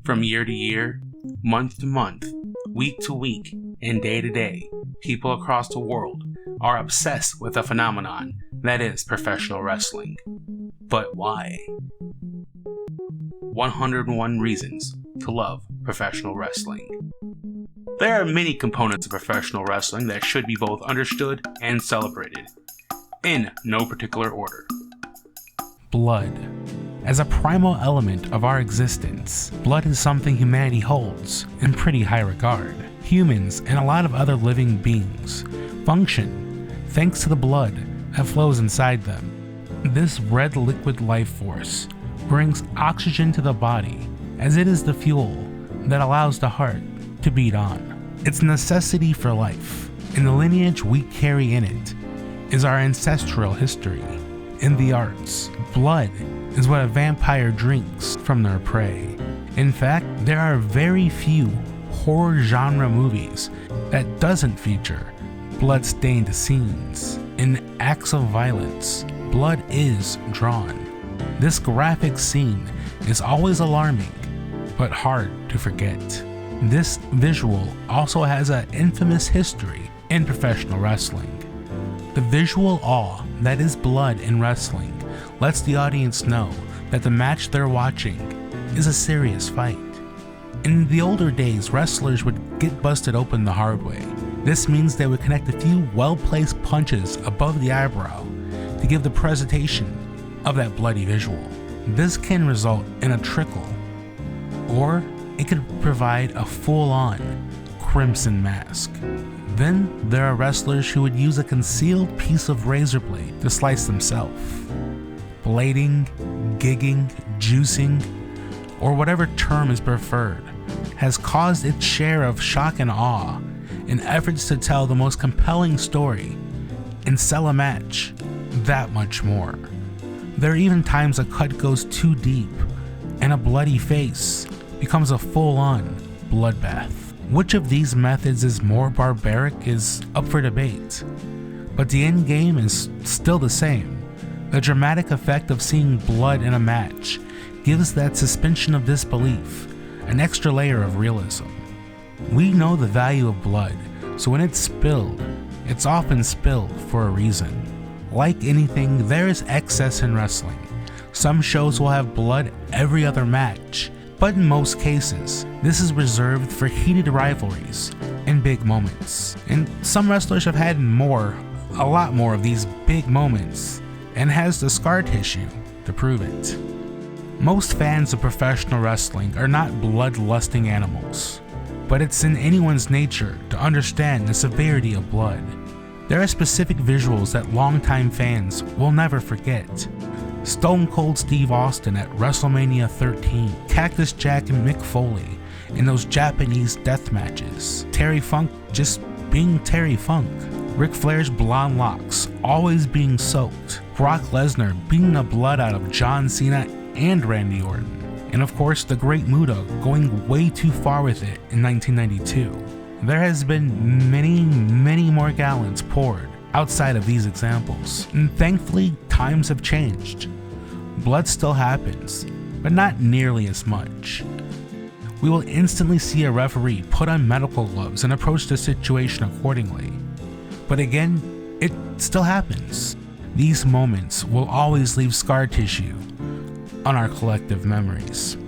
From year to year, month to month, week to week, and day to day, people across the world are obsessed with a phenomenon that is professional wrestling. But why? 101 Reasons to Love Professional Wrestling. There are many components of professional wrestling that should be both understood and celebrated, in no particular order. Blood. As a primal element of our existence, blood is something humanity holds in pretty high regard. Humans and a lot of other living beings function thanks to the blood that flows inside them. This red liquid life force brings oxygen to the body, as it is the fuel that allows the heart to beat on. It's a necessity for life, and the lineage we carry in it is our ancestral history. In the arts, blood is what a vampire drinks from their prey. In fact, there are very few horror genre movies that doesn't feature blood-stained scenes. In acts of violence, blood is drawn. This graphic scene is always alarming, but hard to forget. This visual also has an infamous history in professional wrestling. The visual awe that is blood in wrestling lets the audience know that the match they're watching is a serious fight. In the older days, wrestlers would get busted open the hard way. This means they would connect a few well-placed punches above the eyebrow to give the presentation of that bloody visual. This can result in a trickle, or it could provide a full-on crimson mask. Then there are wrestlers who would use a concealed piece of razor blade to slice themselves. Blading, gigging, juicing, or whatever term is preferred, has caused its share of shock and awe in efforts to tell the most compelling story and sell a match that much more. There are even times a cut goes too deep and a bloody face becomes a full-on bloodbath. Which of these methods is more barbaric is up for debate, but the end game is still the same. The dramatic effect of seeing blood in a match gives that suspension of disbelief an extra layer of realism. We know the value of blood, so when it's spilled, it's often spilled for a reason. Like anything, there is excess in wrestling. Some shows will have blood every other match, but in most cases, this is reserved for heated rivalries and big moments. And some wrestlers have had a lot more of these big moments, and has the scar tissue to prove it. Most fans of professional wrestling are not bloodlusting animals, but it's in anyone's nature to understand the severity of blood. There are specific visuals that longtime fans will never forget. Stone Cold Steve Austin at WrestleMania 13, Cactus Jack and Mick Foley in those Japanese death matches, Terry Funk just being Terry Funk, Ric Flair's blonde locks always being soaked, Brock Lesnar beating the blood out of John Cena and Randy Orton, and of course the Great Muta going way too far with it in 1992. There has been many more gallons poured outside of these examples, and thankfully times have changed. Blood still happens, but not nearly as much. We will instantly see a referee put on medical gloves and approach the situation accordingly. But again, it still happens. These moments will always leave scar tissue on our collective memories.